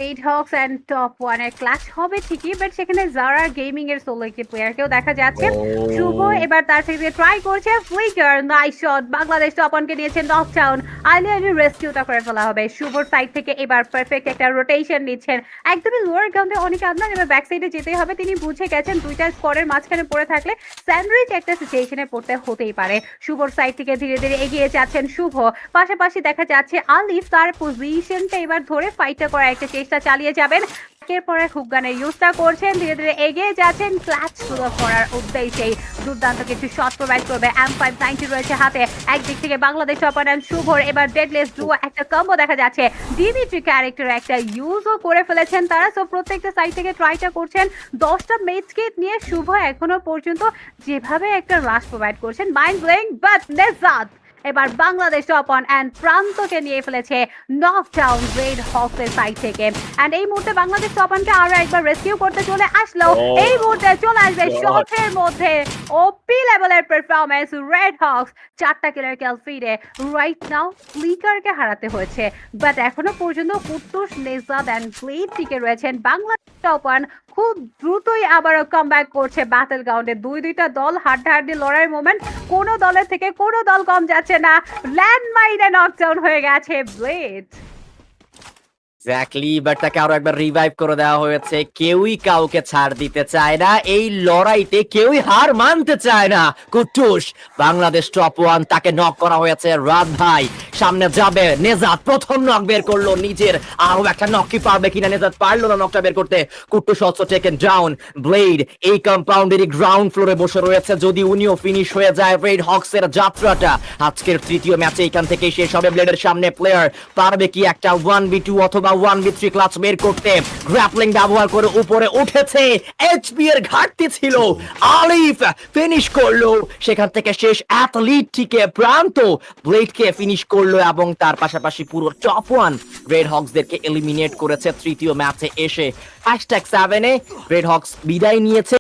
Red Hawks and top one এর class হবে ঠিকই, বাট সেখানে জারা গেমিং এর সোলো একটি প্লেয়ারকেও দেখা যাচ্ছে। শুভ এবার তার থেকে ট্রাই করছে flicker, nice shot, Bangladesh top ওয়ানকে নিয়েছে নকডাউন। আইলিয়ানি রেস্কিউটা করে ফেলা হবে। শুভর সাইড থেকে এবার পারফেক্ট একটা রোটেশন নিচ্ছেন, একদমই লোয়ার গ্রাউন্ডে অনেক আদনান। এবার ব্যাক সাইডে যেতে হবে, তিনি বুঝে গেছেন দুইটা স্কোয়ারের মাঝখানে পড়ে থাকলে স্যান্ডউইচ একটা সিচুয়েশনে পড়তে হতেই পারে। শুভর সাইড থেকে ধীরে ধীরে এগিয়ে যাচ্ছেন শুভ, পাশাপাশি দেখা যাচ্ছে আলিফ তার পজিশনটা এবার ধরে ফাইটটা করার একটা চেষ্টা চালিয়ে যাবেন। একের পর এক হুক গানের ইউজটা করছেন, ধীরে ধীরে এগিয়ে যাচ্ছেন ক্লাচ গুলো করার উদ্দেশ্যেই। দুর্দান্ত কিছু শট প্রোভাইড করবে, M590 রয়েছে হাতে। একদিক থেকে বাংলাদেশ অপোনেন্ট শুভর এবার ডেডলেস ডুও একটা কম্বো দেখা যাচ্ছে। ডিমিট্রি ক্যারেক্টার একটা ইউজও করে ফেলেছেন তারা। সো প্রত্যেকটা সাইড থেকে ট্রাইটা করছেন। 10টা মেজ কিট নিয়ে শুভ এখনো পর্যন্ত যেভাবে একটা রাশ প্রোভাইড করছেন, মাইন্ড ব্লোয়িং। বাট নেজাদ এবার বাংলাদেশ টপ ওয়ান অ্যান্ড প্রান্তকে নিয়ে ফেলেছে নকডাউন রেড হকসের সাইড থেকে। অ্যান্ড এই মুহূর্তে বাংলাদেশ টপ ওয়ানকে আরো একবার রেস্কিউ করতে চলে আসলো। এই মুহূর্তে চলে আসবে শটের মধ্যে ওপি লেভেলের পারফরম্যান্স রেড হকস। 4টা কিলার ক্যাল ফিডে রাইট নাও ফ্লিকারকে হারাতে হয়েছে, বাট এখনো পর্যন্ত কুট্টুস, নেজাদ অ্যান্ড গ্লেড টিকে রয়েছেন। বাংলাদেশ টপ ওয়ান খুব দ্রুতই আবারও কামব্যাক করছে ব্যাটল গ্রাউন্ডে। দুইটা দল হাড্ডাহাড্ডি লড়াইয়ের মোমেন্ট, কোনো দলের থেকে কোনো দল কম যাচ্ছে না। ল্যান্ডমাইনে নকডাউন হয়ে গেছে ব্লেড। এক্স্যাক্টলি, বাট তাকে আরো একবার রিভাইভ করে দেওয়া হয়েছে। কেউই কাউকে ছাড় দিতে চায় না, এই লড়াইতে কেউই হার মানতে চায় না। কুট্টুস, বাংলাদেশ টপ ওয়ান, তাকে নক করা হয়েছে। রাত ভাই সামনে যাবে, নেজাদ প্রথম নক বের করলো নিজের। আরো একটা নক কি পারবে কিনা, নেজাদ পারলো না নকটা বের করতে। কুট্টুস অলসো টেকেন ডাউন। ব্লেড এই কম্পাউন্ডেরই গ্রাউন্ড ফ্লোরে বসে রয়েছে। যদি উনিও ফিনিশ হয়ে যায় রেড হকস এর যাত্রাটা, আজকের তৃতীয় ম্যাচে এখান থেকেই শেষ হবে। ব্লেডের সামনে প্লেয়ার পারবে কি একটা 1v2 অথবা 1v3 ক্লাচ বের করতে? গ্র্যাপলিং ব্যবহার করে উপরে উঠেছে, এইচপি এর ঘাটতি ছিল। আলিফ ফিনিশ করলো, সেখান থেকে শেষ অ্যাথলিটটিকে প্রান্ত ব্লেডকে ফিনিশ করলো, এবং তার পাশাপাশি পুরো টপ ওয়ান রেড হকসদেরকে এলিমিনেট করেছে তৃতীয় ম্যাচে এসে। #7 এ রেড হকস বিদায় নিয়েছে।